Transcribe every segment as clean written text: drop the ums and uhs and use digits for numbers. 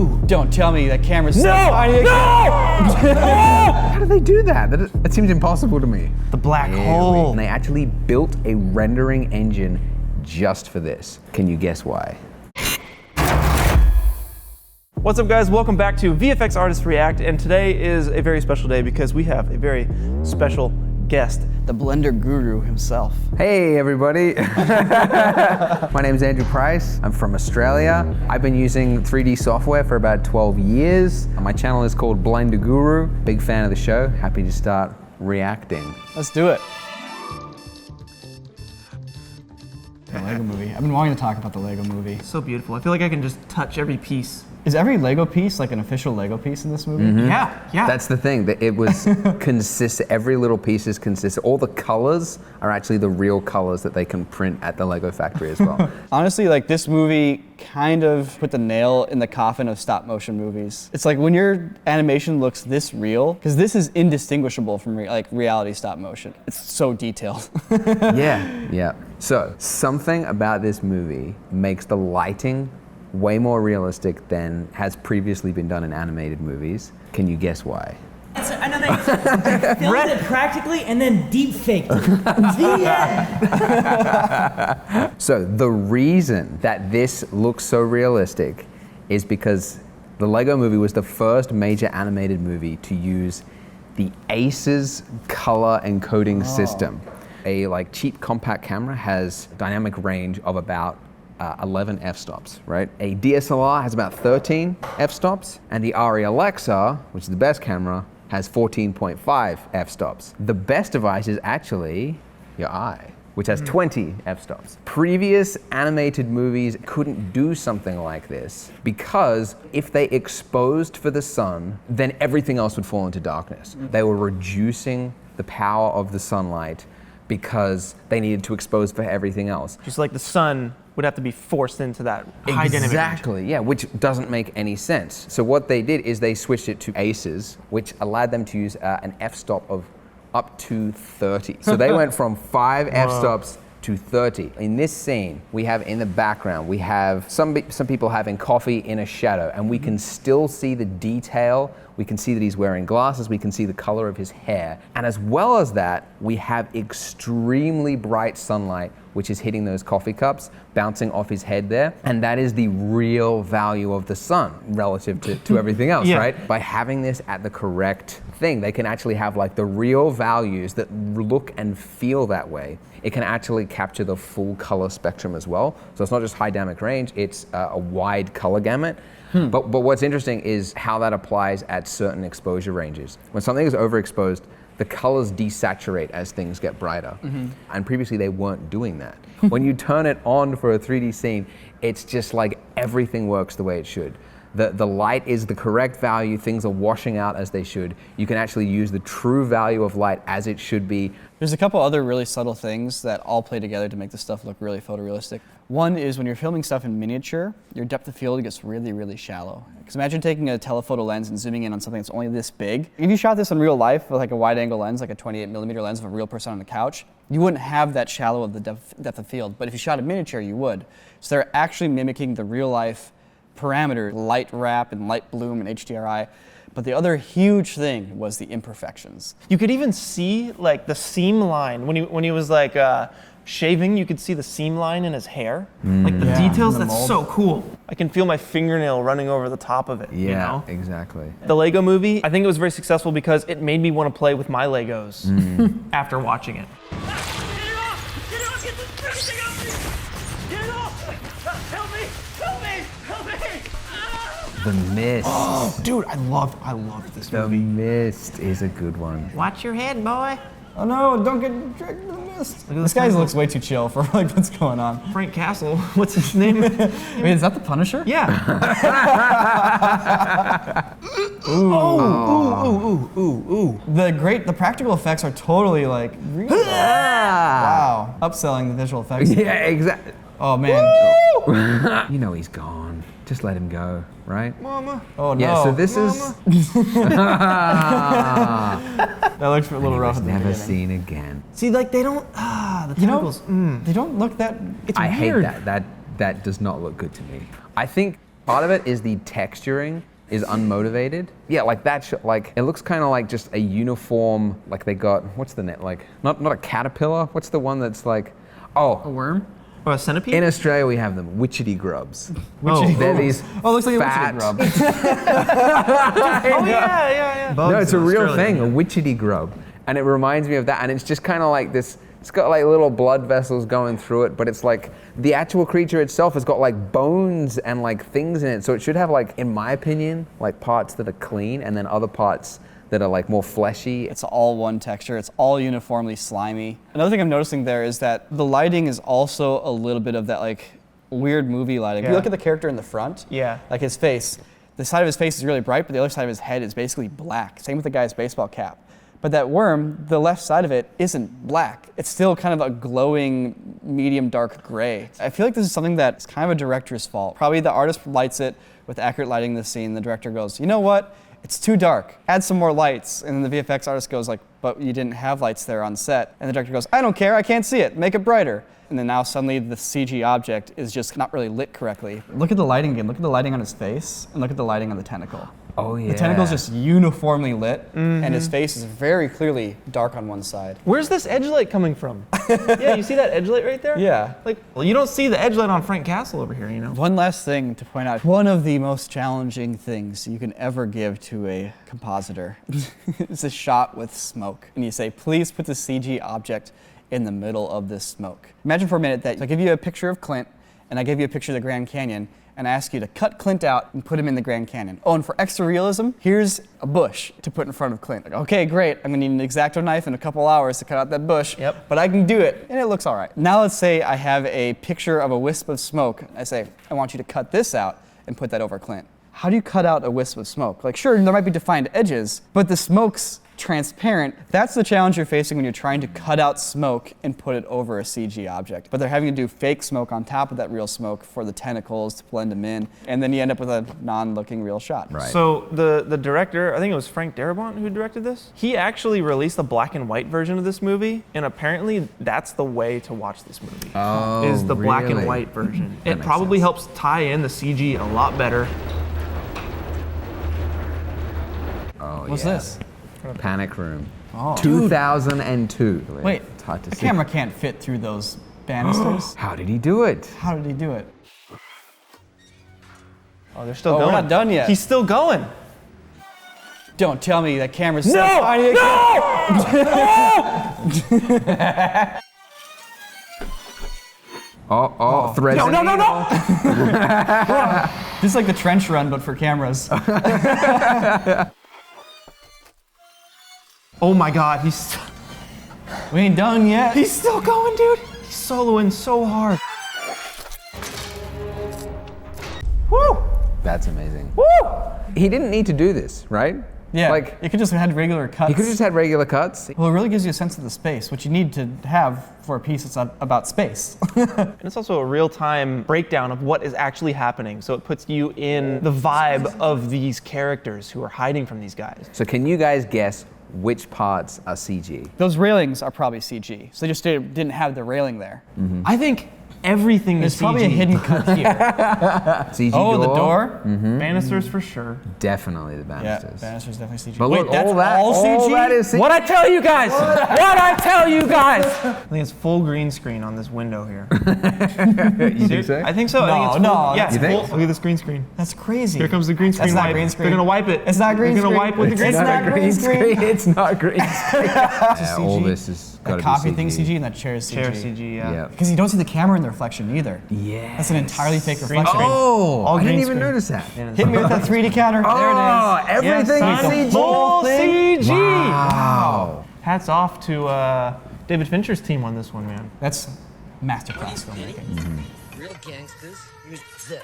Ooh. Don't tell me that camera's so No! tiny again. No! How do they do that? That seems impossible to me. The black hole. And they actually built a rendering engine just for this. Can you guess why? What's up, guys? Welcome back to VFX Artists React, and today is a very special day because we have a very special guest. The blender guru himself. Hey everybody. My name is Andrew Price. I'm from Australia. I've been using 3D software for about 12 years. My channel is called Blender Guru. Big fan of the show. Happy to start reacting. Let's do it. The Lego movie. I've been wanting to talk about the Lego movie. So beautiful. I feel like I can just touch every piece. Is every Lego piece like an official Lego piece in this movie? Mm-hmm. Yeah. That's the thing. That it was every little piece is consistent. All the colors are actually the real colors that they can print at the Lego factory as well. Honestly, like this movie kind of put the nail in the coffin of stop motion movies. It's like when your animation looks this real, because this is indistinguishable from reality stop motion. It's so detailed. Yeah. So something about this movie makes the lighting way more realistic than has previously been done in animated movies. Can you guess why? I know they filmed it practically and then deep faked it. The end. So the reason that this looks so realistic is because the Lego movie was the first major animated movie to use the ACES color encoding system. A cheap compact camera has dynamic range of about 11 f-stops, right? A DSLR has about 13 f-stops, and the ARRI Alexa, which is the best camera, has 14.5 f-stops. The best device is actually your eye, which has 20 f-stops. Previous animated movies couldn't do something like this because if they exposed for the sun, then everything else would fall into darkness. They were reducing the power of the sunlight because they needed to expose for everything else. Just like the sun would have to be forced into that high dynamic range. Exactly, yeah, which doesn't make any sense. So what they did is they switched it to ACES, which allowed them to use an f-stop of up to 30. So they went from 5 f-stops to 30. In this scene, we have in the background, we have some people having coffee in a shadow, and we can still see the detail. We can see that he's wearing glasses, we can see the color of his hair. And as well as that, we have extremely bright sunlight, which is hitting those coffee cups, bouncing off his head there. And that is the real value of the sun relative to everything else, right? By having this at the correct thing, they can actually have the real values that look and feel that way. It can actually capture the full color spectrum as well. So it's not just high dynamic range, it's a wide color gamut. But what's interesting is how that applies at certain exposure ranges. When something is overexposed, the colors desaturate as things get brighter. And previously they weren't doing that. When you turn it on for a 3D scene, it's just like everything works the way it should. The light is the correct value, things are washing out as they should. You can actually use the true value of light as it should be. There's a couple other really subtle things that all play together to make this stuff look really photorealistic. One is when you're filming stuff in miniature, your depth of field gets really, really shallow. Because imagine taking a telephoto lens and zooming in on something that's only this big. If you shot this in real life with a wide angle lens, like a 28mm lens of a real person on the couch, you wouldn't have that shallow of the depth of field. But if you shot a miniature, you would. So they're actually mimicking the real life parameter, light wrap and light bloom and HDRI. But the other huge thing was the imperfections. You could even see the seam line when he was shaving. You could see the seam line in his hair, the details. That's so cool. I can feel my fingernail running over the top of it. Yeah, you know? exactly. The Lego movie, I think it was very successful because it made me want to play with my Legos after watching it. Get it off! Get it off! Get this freaking thing off me! Get it off! Help me! Help me! Help me! The Mist. Oh, dude, I loved this movie. The Mist is a good one. Watch your head, boy. Oh no, don't get dragged in the mist. This guy looks way too chill for what's going on. Frank Castle, what's his name? Wait, is that the Punisher? Yeah. Ooh. The practical effects are totally real. Wow. Upselling the visual effects. Yeah, exactly. Oh man. You know he's gone. Just let him go, right? Mama. Oh no. Yeah, so this is... That looked a little rough at the never beginning. seen again. See, they don't, the tentacles. They don't look that, It's I weird. hate that. That does not look good to me. I think Part of it is the texturing is unmotivated. Yeah, like that, like it looks kind of like just a uniform, like they got, what's the net, like, not a caterpillar, what's the one that's like, A worm? Or a centipede? in Australia we have them, witchetty grubs. Oh. They're these Oh, it looks like fat, a grub. Oh yeah. No, it's a real Australia. thing, a witchetty grub. And it reminds me of that, and it's just kind of like this, it's got like little blood vessels going through it, but it's like, the actual creature itself has got like bones and like things in it, so it should have like, in my opinion, like parts that are clean, and then other parts that are like more fleshy. It's all one texture. It's all uniformly slimy. Another thing I'm noticing there is that the lighting is also a little bit of that like weird movie lighting. If you Yeah. look at the character in the front, Yeah. like his face, the side of his face is really bright, but the other side of his head is basically black. Same with the guy's baseball cap. But that worm, the left side of it isn't black. It's still kind of a glowing, medium dark gray. I feel like this is something that's kind of a director's fault. Probably the artist lights it with accurate lighting in the scene. The director goes, you know what? It's too dark. Add some more lights. And then the VFX artist goes like, but you didn't have lights there on set. And the director goes, I don't care. I can't see it. Make it brighter. And then now suddenly the CG object is just not really lit correctly. Look at the lighting again. Look at the lighting on his face and look at the lighting on the tentacle. Oh yeah. The tentacle's just uniformly lit, and his face is very clearly dark on one side. Where's this edge light coming from? Yeah, you see that edge light right there? Yeah. Like, well, you don't see the edge light on Frank Castle over here, you know? One last thing to point out. One of the most challenging things you can ever give to a compositor is a shot with smoke. And you say, please put the CG object in the middle of this smoke. Imagine for a minute that I give you a picture of Clint, and I give you a picture of the Grand Canyon, and I ask you to cut Clint out and put him in the Grand Canyon. Oh, and for extra realism, here's a bush to put in front of Clint. Like, okay, great, I'm gonna need an X-Acto knife in a couple hours to cut out that bush, Yep. but I can do it, and it looks all right. Now let's say I have a picture of a wisp of smoke. I say, I want you to cut this out and put that over Clint. How do you cut out a wisp of smoke? Like, sure, there might be defined edges, but the smoke's transparent. That's the challenge you're facing when you're trying to cut out smoke and put it over a CG object. But they're having to do fake smoke on top of that real smoke for the tentacles to blend them in, and then you end up with a non-looking real shot. Right. So the director, I think it was Frank Darabont who directed this, he actually released a black and white version of this movie, and apparently that's the way to watch this movie, Oh, is the black and really? white version. It makes probably sense. helps tie in the CG a lot better. Oh, What's yeah. this? Panic Room. Oh. 2002. Wait, It's hard to the see. camera can't fit through those banisters. How did he do it? How did he do it? Oh, they're still Oh, we're going. not done yet. He's still going. Don't tell me that camera's so No! tiny. Oh, threads. No, in no, no, the needle. no! This is like the trench run, but for cameras. Oh my God, We ain't done yet. he's still going, dude. He's soloing so hard. Woo! That's amazing. Woo! He didn't need to do this, right? Yeah, Like, you could just have had regular cuts. he could have just had regular cuts. Well, it really gives you a sense of the space, which you need to have for a piece that's about space. And it's also a real-time breakdown of what is actually happening, so it puts you in the vibe of these characters who are hiding from these guys. So can you guys guess which parts are CG? Those railings are probably CG, so they just didn't have the railing there. I think everything There's is probably CG. a hidden cut here. CG Oh, door? the door? Banisters for sure. Definitely the Yeah, banisters. banister's definitely CG. But Wait, look, that's all that, all CG? that is CG. What I tell you guys? What I tell you guys? I think it's full green screen on this window here. You think so? I think so. I No, think it's full, no, Yeah, you think? full, look at this green screen. That's crazy. Here comes the green screen That's not wipe. green screen. They're gonna wipe it. It's not green They're gonna screen. wipe with the green It's screen. not green screen. It's not green screen. Yeah, all CG. this is That gotta be coffee CG. thing's CG and that chair is CG. Chair CG, yeah. Yeah. Because you don't see the camera in the reflection either. Yeah. That's an entirely fake Green reflection. screen. Oh, All I didn't green even screen. notice that. Hit me with that 3D counter. Oh, There it is. everything Yes, is son. CG. Full CG. Wow. Hats off to David Fincher's team on this one, man. That's masterclass filmmaking. Real gangsters use this.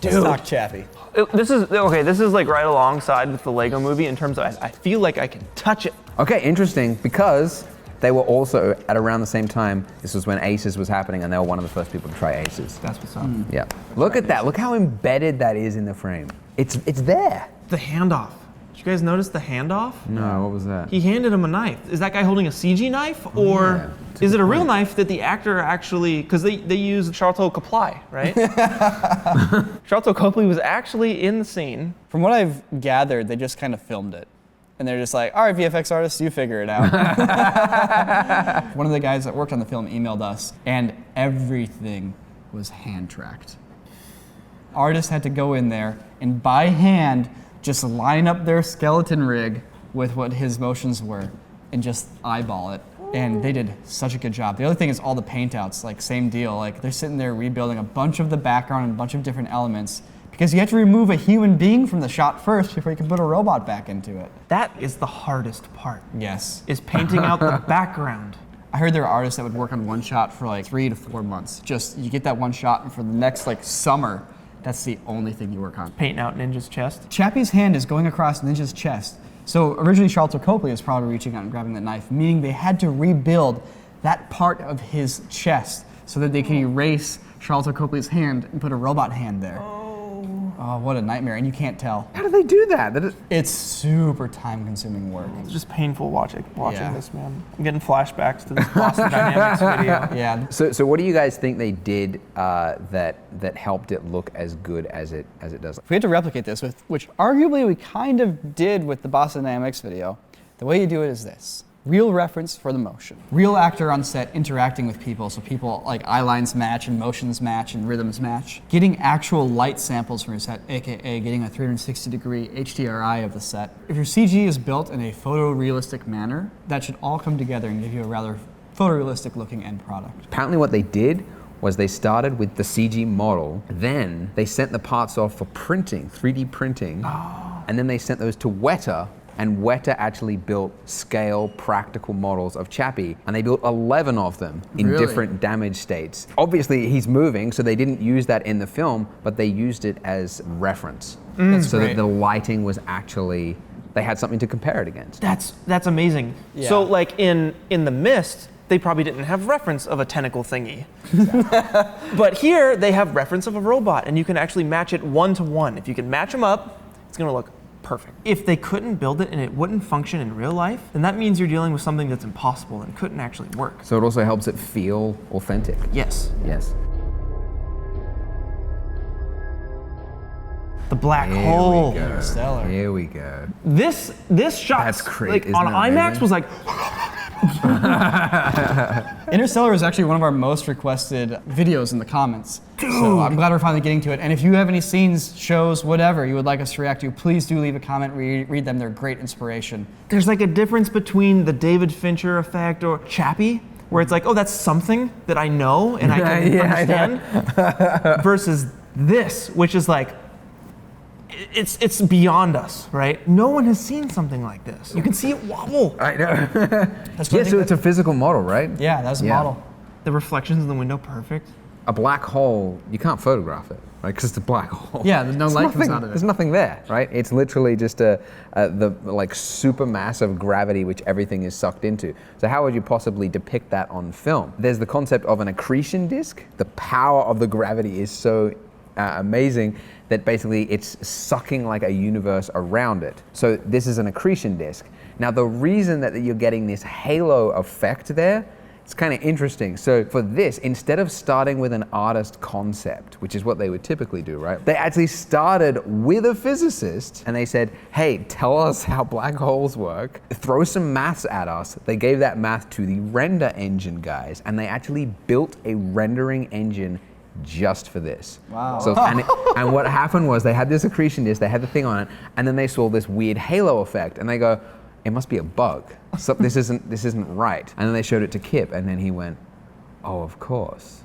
Dude. Stock Chappie. This is like right alongside with the Lego movie in terms of I feel like I can touch it. Okay, interesting, because they were also at around the same time. This was when Aces was happening, and they were one of the first people to try Aces. That's what's up. Yeah. Look at that. Look how embedded that is in the frame. It's there. The handoff. Did you guys notice the handoff? No, what was that? He handed him a knife. Is that guy holding a CG knife, or is it a real knife that the actor actually? Because they use Charlton Copley, right? Charlton Copley was actually in the scene. From what I've gathered, they just kind of filmed it. And they're just like, all right, VFX artists, you figure it out. One of the guys that worked on the film emailed us, and everything was hand-tracked. Artists had to go in there and by hand just line up their skeleton rig with what his motions were and just eyeball it. And they did such a good job. The other thing is all the paint outs, like same deal. Like they're sitting there rebuilding a bunch of the background and a bunch of different elements because you have to remove a human being from the shot first before you can put a robot back into it. That is the hardest part. Yes. Is painting out the background. I heard there are artists that would work on one shot for like 3 to 4 months. Just, you get that one shot and for the next like summer, that's the only thing you work on. Painting out Ninja's chest. Chappie's hand is going across Ninja's chest. So originally Charlton Copley was probably reaching out and grabbing that knife, meaning they had to rebuild that part of his chest so that they can erase Charlton Copley's hand and put a robot hand there. Oh, what a nightmare, and you can't tell. How do they do that? It's super time-consuming work. It's just painful watching Yeah. this, man. I'm getting flashbacks to this Boston Dynamics video. Yeah. So what do you guys think they did that helped it look as good as it does? If we had to replicate this, which arguably we kind of did with the Boston Dynamics video, the way you do it is this. Real reference for the motion. Real actor on set interacting with people, so people like eye lines match and motions match and rhythms match. Getting actual light samples from your set, aka getting a 360-degree HDRI of the set. If your CG is built in a photorealistic manner, that should all come together and give you a rather photorealistic looking end product. Apparently what they did was they started with the CG model, then they sent the parts off for printing, 3D printing, and then they sent those to Weta, and Weta actually built scale practical models of Chappie, and they built 11 of them in Really? different damage states. Obviously he's moving, so they didn't use that in the film, but they used it as reference. That's So great. that the lighting was actually, they had something to compare it against. That's amazing. Yeah. So like in The Mist, they probably didn't have reference of a tentacle thingy. But here they have reference of a robot, and you can actually match it 1-to-1. If you can match them up, it's gonna look perfect. If they couldn't build it and it wouldn't function in real life, then that means you're dealing with something that's impossible and couldn't actually work. So it also helps it feel authentic. Yes. Yes. The black Here hole. we go. Interstellar. Here we go. This shot, That's crazy. like Isn't on that IMAX, amazing? was like, Interstellar is actually one of our most requested videos in the comments. So I'm glad we're finally getting to it. And if you have any scenes, shows, whatever you would like us to react to, please do leave a comment, read them. They're great inspiration. there's like a difference between the David Fincher effect or Chappie, where it's like, oh, that's something that I know and I can Yeah, I know. understand, versus this, which is like, it's beyond us, right? No one has seen something like this. You can see it wobble. I know. That's Yeah, so it's a physical model, right? Yeah, that was a Yeah. model. The reflections in the window, perfect. A black hole, you can't photograph it, right? Because it's a black hole. Yeah, no There's light comes nothing- out of it. There's nothing there, right? It's literally just the like supermassive gravity which everything is sucked into. So how would you possibly depict that on film? There's the concept of an accretion disk. The power of the gravity is so amazing that basically it's sucking like a universe around it. So this is an accretion disk. Now the reason that you're getting this halo effect there, it's kind of interesting. So for this, instead of starting with an artist concept, which is what they would typically do, right? They actually started with a physicist and they said, hey, tell us how black holes work, throw some maths at us. They gave that math to the render engine guys and they actually built a rendering engine just for this. Wow. So, and what happened was they had this accretion disk, they had the thing on it, and then they saw this weird halo effect, and they go, it must be a bug. So this isn't right. And then they showed it to Kip, and then he went, oh, of course.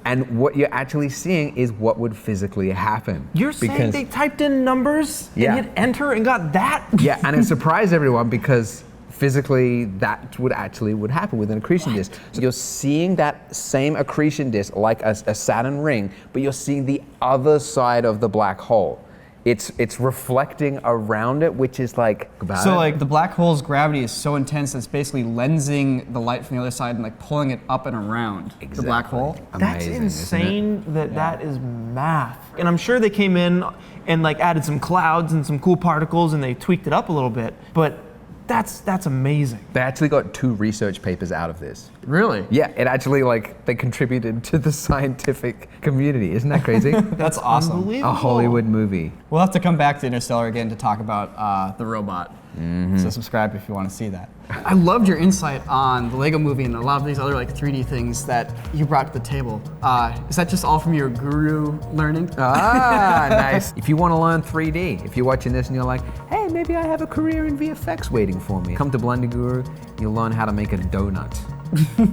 And what you're actually seeing is what would physically happen. You're saying they typed in numbers Yeah. and hit enter and got that? Yeah, and it surprised everyone because physically that would happen with an accretion disk. So you're seeing that same accretion disk like a Saturn ring, but you're seeing the other side of the black hole. it's reflecting around it, which is like So like the black hole's gravity is so intense that it's basically lensing the light from the other side and like pulling it up and around the black hole. That's Amazing, isn't it? insane that is math. And I'm sure they came in and like added some clouds and some cool particles and they tweaked it up a little bit, but that's amazing. They actually got 2 research papers out of this. Really? Yeah, it actually like they contributed to the scientific community. Isn't that crazy? That's awesome. Unbelievable. A Hollywood movie. We'll have to come back to Interstellar again to talk about the robot. So subscribe if you want to see that. I loved your insight on the Lego movie and a lot of these other like 3D things that you brought to the table. Is that just all from your guru learning? Ah, nice. If you want to learn 3D, if you're watching this and you're like, hey, maybe I have a career in VFX waiting for me, come to Blender Guru, you'll learn how to make a donut.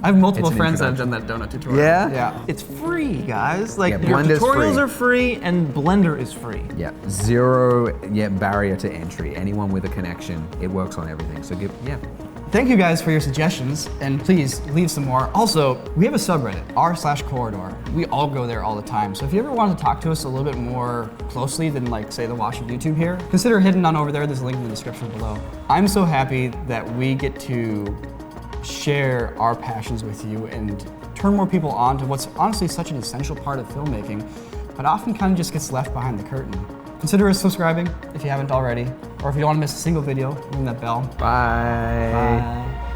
I have multiple It's an friends that have done that donut tutorial. Yeah? Yeah. It's free, guys. Like Yeah, your Blender's tutorials free. are free and Blender is free. Yeah, 0 barrier to entry. Anyone with a connection, it works on everything. So Thank you guys for your suggestions, and please leave some more. Also, we have a subreddit, r/corridor. We all go there all the time. So if you ever want to talk to us a little bit more closely than like say the watch of YouTube here, consider hitting on over there. There's a link in the description below. I'm so happy that we get to share our passions with you and turn more people on to what's honestly such an essential part of filmmaking, but often kind of just gets left behind the curtain. Consider subscribing if you haven't already, or if you don't want to miss a single video, ring that bell. Bye. Bye.